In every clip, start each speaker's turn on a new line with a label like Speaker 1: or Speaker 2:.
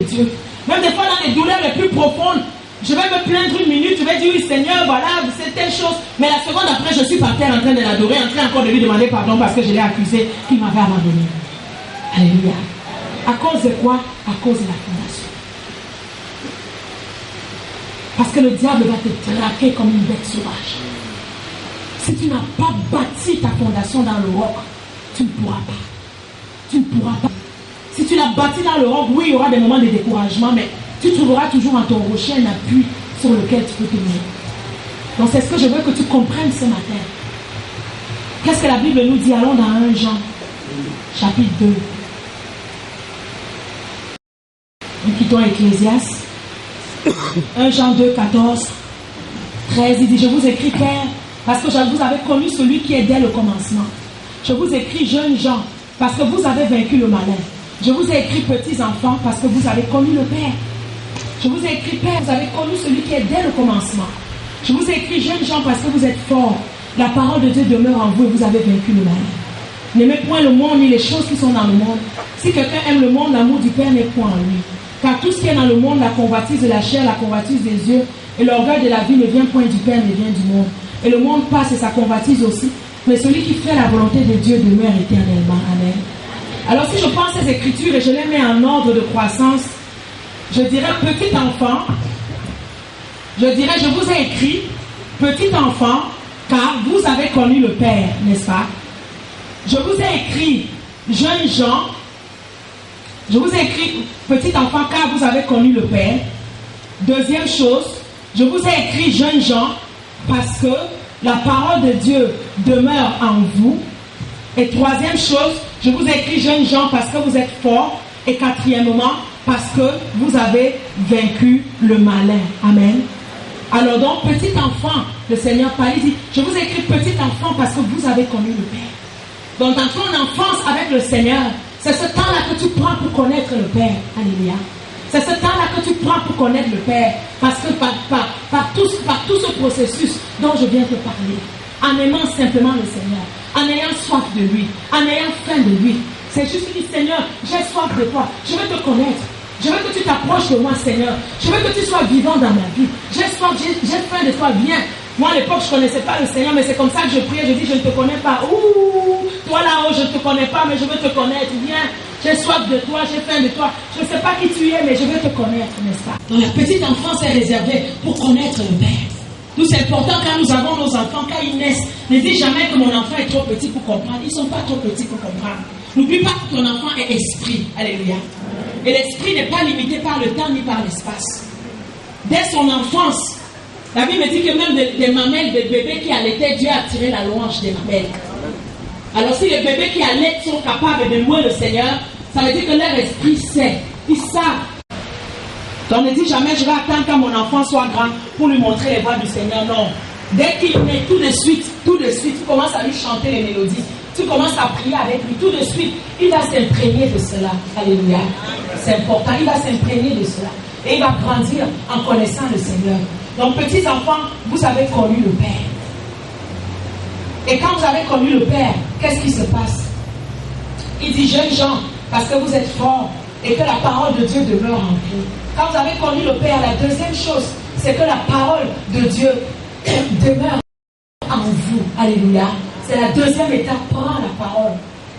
Speaker 1: Dieu. Même des fois, dans les douleurs les plus profondes, je vais me plaindre une minute, je vais dire oui Seigneur, voilà, c'est telle chose. Mais la seconde après, je suis par terre en train de l'adorer, en train encore de lui demander pardon parce que je l'ai accusé qu'il m'avait abandonné. Alléluia. À cause de quoi? À cause de la fondation. Parce que le diable va te traquer comme une bête sauvage. Si tu n'as pas bâti ta fondation dans le roc, tu ne pourras pas. Tu ne pourras pas. Si tu l'as bâti dans le roc, oui, il y aura des moments de découragement, mais tu trouveras toujours en ton rocher un appui sur lequel tu peux tenir. Donc c'est ce que je veux que tu comprennes ce matin. Qu'est-ce que la Bible nous dit? Allons dans 1 Jean, chapitre 2. Nous quittons Ecclésiaste. 1 Jean 2, 14, 13, il dit, je vous écris, Père, parce que vous avez connu celui qui est dès le commencement. Je vous écris, jeunes gens, parce que vous avez vaincu le malin. Je vous ai écrit, petits enfants, parce que vous avez connu le Père. Je vous ai écrit, Père, vous avez connu celui qui est dès le commencement. Je vous ai écrit, jeunes gens, parce que vous êtes forts. La parole de Dieu demeure en vous et vous avez vaincu le malin. N'aimez point le monde ni les choses qui sont dans le monde. Si quelqu'un aime le monde, l'amour du Père n'est point en lui. Car tout ce qui est dans le monde, la convoitise de la chair, la convoitise des yeux et l'orgueil de la vie ne vient point du Père, mais vient du monde. Et le monde passe et sa convoitise aussi. Mais celui qui fait la volonté de Dieu demeure éternellement. Amen. Alors si je prends ces écritures et je les mets en ordre de croissance, je dirais petit enfant, je dirais je vous ai écrit petit enfant, car vous avez connu le Père, n'est-ce pas? Je vous ai écrit jeunes gens. Je vous ai écrit, petit enfant, car vous avez connu le Père. Deuxième chose, je vous ai écrit, jeunes gens, parce que la parole de Dieu demeure en vous. Et troisième chose, je vous ai écrit, jeunes gens, parce que vous êtes forts. Et quatrièmement, parce que vous avez vaincu le malin. Amen. Alors donc, petit enfant, le Seigneur parle, il dit, je vous ai écrit, petit enfant, parce que vous avez connu le Père. Donc, dans ton enfance avec le Seigneur, c'est ce temps-là que tu prends pour connaître le Père. Alléluia. C'est ce temps-là que tu prends pour connaître le Père. Parce que par tout ce processus dont je viens te parler, en aimant simplement le Seigneur, en ayant soif de lui, en ayant faim de lui, c'est juste que Seigneur, j'ai soif de toi, je veux te connaître. Je veux que tu t'approches de moi, Seigneur. Je veux que tu sois vivant dans ma vie. J'ai soif, j'ai faim de toi, viens. Moi, à l'époque, je ne connaissais pas le Seigneur, mais c'est comme ça que je priais. Je dis, je ne te connais pas. Ouh, toi là-haut, je ne te connais pas, mais je veux te connaître. Viens, j'ai soif de toi, j'ai faim de toi. Je ne sais pas qui tu es, mais je veux te connaître, n'est-ce pas? Donc, la petite enfance est réservée pour connaître le Père. Nous, c'est important quand nous avons nos enfants, quand ils naissent. Ne dis jamais que mon enfant est trop petit pour comprendre. Ils ne sont pas trop petits pour comprendre. N'oublie pas que ton enfant est esprit. Alléluia. Et l'esprit n'est pas limité par le temps ni par l'espace. Dès son enfance, la Bible dit que même des mamelles, des bébés qui allaitaient, Dieu a tiré la louange des mamelles. Alors si les bébés qui allaitent sont capables de louer le Seigneur, ça veut dire que leur esprit sait. Ils savent. Donc ne dis jamais, je vais attendre quand mon enfant soit grand pour lui montrer les voies du Seigneur. Non. Dès qu'il naît, tout de suite, tu commences à lui chanter les mélodies. Tu commences à prier avec lui. Tout de suite, il va s'imprégner de cela. Alléluia. C'est important. Il va s'imprégner de cela. Et il va grandir en connaissant le Seigneur. Donc, petits enfants, vous avez connu le Père. Et quand vous avez connu le Père, qu'est-ce qui se passe? Il dit, jeunes gens, parce que vous êtes forts et que la parole de Dieu demeure en vous. Quand vous avez connu le Père, la deuxième chose, c'est que la parole de Dieu demeure en vous. Alléluia. C'est la deuxième étape. Prends la parole.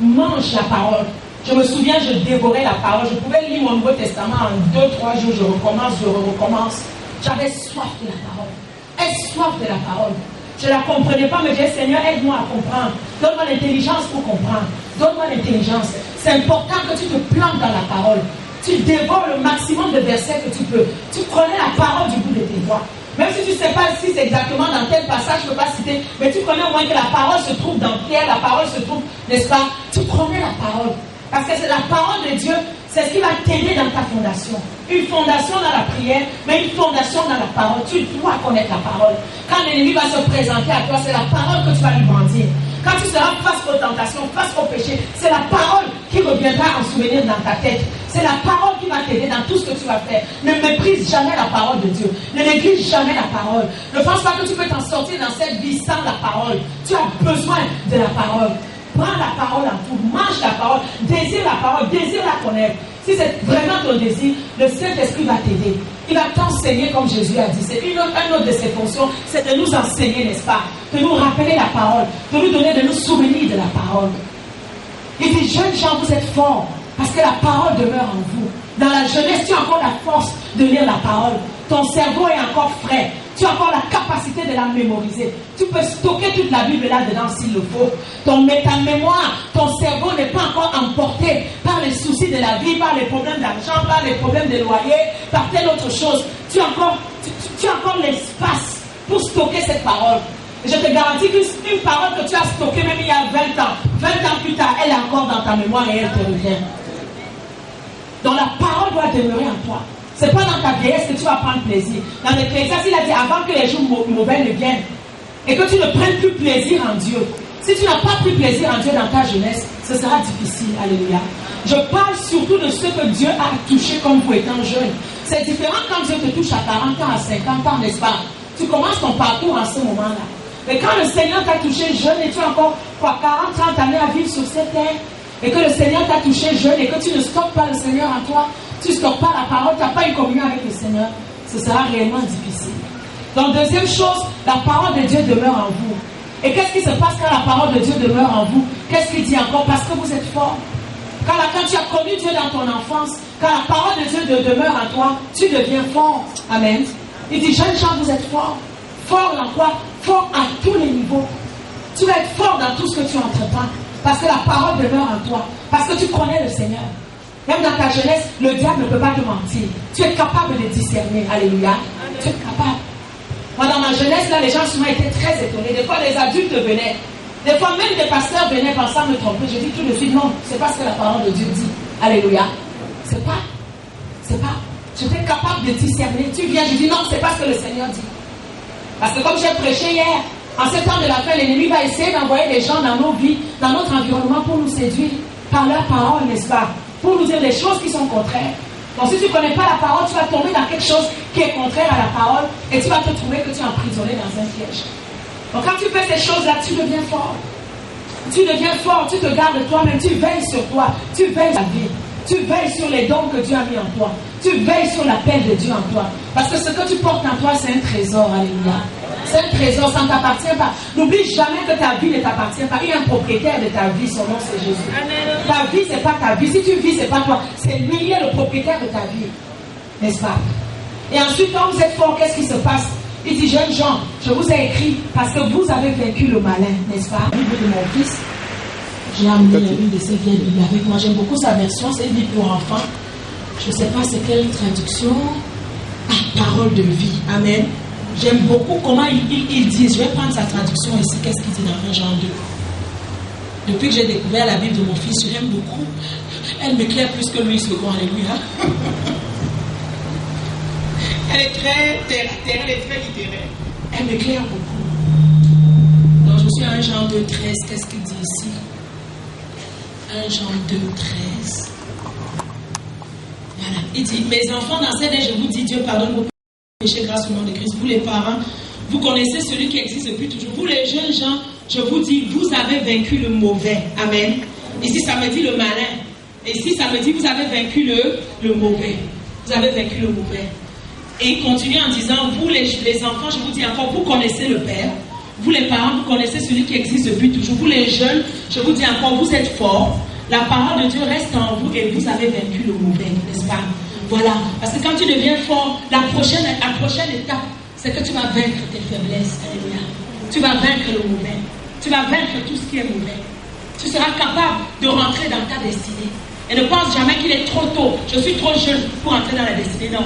Speaker 1: Mange la parole. Je me souviens, je dévorais la parole. Je pouvais lire mon Nouveau Testament en 2-3 jours. Je recommence. J'avais soif de la parole. Ai soif de la parole. Je ne la comprenais pas, mais j'ai dit, Seigneur, aide-moi à comprendre. Donne-moi l'intelligence pour comprendre. Donne-moi l'intelligence. C'est important que tu te plantes dans la parole. Tu dévores le maximum de versets que tu peux. Tu connais la parole du bout de tes doigts. Même si tu ne sais pas si c'est exactement dans tel passage, je ne peux pas citer, mais tu connais au moins que la parole se trouve dans Pierre, la parole se trouve, n'est-ce pas? Tu connais la parole. Parce que c'est la parole de Dieu, c'est ce qui va t'aider dans ta fondation. Une fondation dans la prière, mais une fondation dans la parole. Tu dois connaître la parole. Quand l'ennemi va se présenter à toi, c'est la parole que tu vas lui brandir. Quand tu seras face aux tentations, face au péché, c'est la parole qui reviendra en souvenir dans ta tête. C'est la parole qui va t'aider dans tout ce que tu vas faire. Ne méprise jamais la parole de Dieu. Ne néglige jamais la parole. Ne pense pas que tu peux t'en sortir dans cette vie sans la parole. Tu as besoin de la parole. Prends la parole en tout. Mange la parole. Désire la parole. Désire la connaître. si c'est vraiment ton désir, le Saint-Esprit va t'aider. Il va t'enseigner comme Jésus a dit. C'est une autre de ses fonctions, c'est de nous enseigner, n'est-ce pas? De nous rappeler la parole, de nous donner, de nous souvenir de la parole. Il dit, jeunes gens, vous êtes forts, parce que la parole demeure en vous. Dans la jeunesse, tu as encore la force de lire la parole. Ton cerveau est encore frais. Tu as encore la capacité de la mémoriser. Tu peux stocker toute la Bible là-dedans s'il le faut. Ta mémoire, ton cerveau n'est pas encore emporté par les soucis de la vie, par les problèmes d'argent, par les problèmes de loyer, par telle autre chose. Tu as encore l'espace pour stocker cette parole. Et je te garantis qu'une parole que tu as stockée même il y a 20 ans plus tard, elle est encore dans ta mémoire et elle te revient. Donc la parole doit demeurer en toi. Ce n'est pas dans ta vieillesse que tu vas prendre plaisir. Dans l'Ecclésiaste, il a dit avant que les jours mauvais ne viennent et que tu ne prennes plus plaisir en Dieu. Si tu n'as pas pris plaisir en Dieu dans ta jeunesse, ce sera difficile. Alléluia. Je parle surtout de ce que Dieu a touché comme vous étant jeune. C'est différent quand Dieu te touche à 40 ans, à 50 ans, n'est-ce pas? Tu commences ton parcours en ce moment-là. Mais quand le Seigneur t'a touché jeune et tu as encore 40, 30 années à vivre sur cette terre, et que le Seigneur t'a touché jeune et que tu ne stockes pas le Seigneur en toi, tu ne stockes pas la parole, tu n'as pas une communion avec le Seigneur, ce sera réellement difficile. Donc, deuxième chose, la parole de Dieu demeure en vous. Et qu'est-ce qui se passe quand la parole de Dieu demeure en vous? Qu'est-ce qu'il dit encore? Parce que vous êtes forts. Quand tu as connu Dieu dans ton enfance, quand la parole de Dieu demeure en toi, tu deviens fort. Amen. Il dit, jeunes gens, vous êtes forts. Fort dans quoi? Fort à tous les niveaux. Tu vas être fort dans tout ce que tu entreprends. Parce que la parole demeure en toi. Parce que tu connais le Seigneur. Même dans ta jeunesse, le diable ne peut pas te mentir. Tu es capable de discerner. Alléluia. Tu es capable. Moi, dans ma jeunesse, là, les gens souvent étaient très étonnés. Des fois, les adultes venaient. Des fois, même des pasteurs venaient pensant me tromper. Je dis tout de suite, non, c'est pas ce que la parole de Dieu dit. Alléluia. C'est pas. J'étais capable de discerner. Tu viens, je dis non, c'est pas ce que le Seigneur dit. Parce que comme j'ai prêché hier, en ce temps de la fin, l'ennemi va essayer d'envoyer des gens dans nos vies, dans notre environnement pour nous séduire par leur parole, n'est-ce pas? Pour nous dire des choses qui sont contraires. Donc si tu ne connais pas la parole, tu vas tomber dans quelque chose qui est contraire à la parole et tu vas te trouver que tu es emprisonné dans un piège. Donc quand tu fais ces choses-là, tu deviens fort. Tu deviens fort, tu te gardes toi-même, tu veilles sur toi, tu veilles sur la vie. Tu veilles sur les dons que Dieu a mis en toi. Tu veilles sur l'appel de Dieu en toi. Parce que ce que tu portes en toi, c'est un trésor. Alléluia. C'est un trésor, ça ne t'appartient pas. N'oublie jamais que ta vie ne t'appartient pas. Il y a un propriétaire de ta vie, son nom c'est Jésus. Ta vie, ce n'est pas ta vie. Si tu vis, ce n'est pas toi. C'est lui, il est le propriétaire de ta vie. N'est-ce pas? Et ensuite, quand vous êtes fort, qu'est-ce qui se passe? Il dit, jeunes gens, je vous ai écrit parce que vous avez vaincu le malin, n'est-ce pas? Le livre de mon fils, j'ai amené une de ces vieilles Bibles avec moi. J'aime beaucoup sa version, c'est une Bible pour enfants. Je ne sais pas c'est quelle traduction. Ah, parole de vie. Amen. J'aime beaucoup comment il dit. Je vais prendre sa traduction ici. Qu'est-ce qu'il dit dans 1 Jean 2? Depuis que j'ai découvert la Bible de mon fils, je l'aime beaucoup. Elle m'éclaire plus que lui, second. Alléluia. Elle est très terre à terre, elle est très littéraire. Elle m'éclaire beaucoup. Donc je suis à 1 Jean 2, 13. Qu'est-ce qu'il dit ici? 1 Jean 2, 13. Voilà. Il dit, mes enfants, dans cette je vous dis, Dieu pardonne vos péchés grâce au nom de Christ. Vous les parents, vous connaissez celui qui existe depuis toujours. Vous les jeunes gens, je vous dis, vous avez vaincu le mauvais. Amen. Ici, ça me dit le malin. Ici, ça me dit, vous avez vaincu le mauvais. Vous avez vaincu le mauvais. Et il continue en disant, vous les enfants, je vous dis encore, vous connaissez le Père. Vous les parents, vous connaissez celui qui existe depuis toujours. Vous les jeunes, je vous dis encore, vous êtes forts. La parole de Dieu reste en vous et vous avez vaincu le mauvais, n'est-ce pas? Voilà. Parce que quand tu deviens fort, la prochaine étape, c'est que tu vas vaincre tes faiblesses. Alléluia. Tu vas vaincre le mauvais. Tu vas vaincre tout ce qui est mauvais. Tu seras capable de rentrer dans ta destinée. Et ne pense jamais qu'il est trop tôt. Je suis trop jeune pour entrer dans la destinée. Non.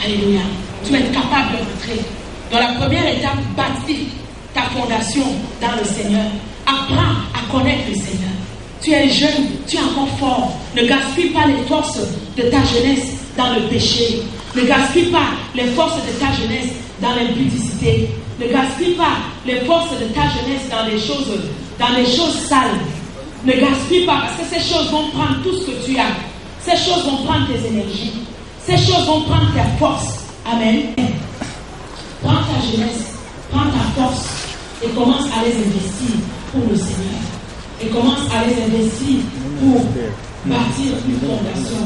Speaker 1: Alléluia. Tu vas être capable de rentrer. Dans la première étape, bâtis ta fondation dans le Seigneur. Apprends à connaître le Seigneur. Tu es jeune, tu es encore fort. Ne gaspille pas les forces de ta jeunesse dans le péché. Ne gaspille pas les forces de ta jeunesse dans l'impudicité. Ne gaspille pas les forces de ta jeunesse dans les choses sales. Ne gaspille pas parce que ces choses vont prendre tout ce que tu as. Ces choses vont prendre tes énergies. Ces choses vont prendre ta force. Amen. Prends ta jeunesse, prends ta force et commence à les investir pour le Seigneur. Et commence à les investir bâtir une fondation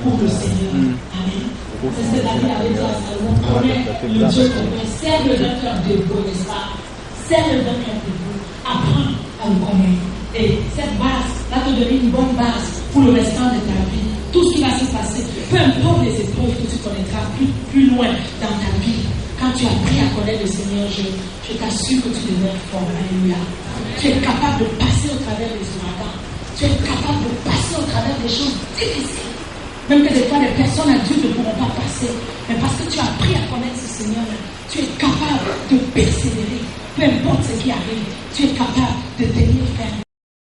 Speaker 1: pour le Seigneur. Amen. C'est ce que David avait dit à Salomon. Connais le Dieu qu'on connaît. Serve d'un cœur debout, n'est-ce pas? Serve d'un cœur debout. Apprends à le connaître. Et cette base va te donner une bonne base pour le restant de ta vie. Tout ce qui va se passer, peu importe les épreuves que tu connaîtras plus loin dans ta vie, quand tu as appris à connaître le Seigneur, je t'assure que tu deviens fort. Alléluia. Tu es capable de passer au travers des ouragans. Tu es capable de passer au travers des choses difficiles. Même que des fois, les personnes adultes ne pourront pas passer. Mais parce que tu as appris à connaître ce Seigneur, tu es capable de persévérer. Peu importe ce qui arrive, tu es capable de tenir ferme.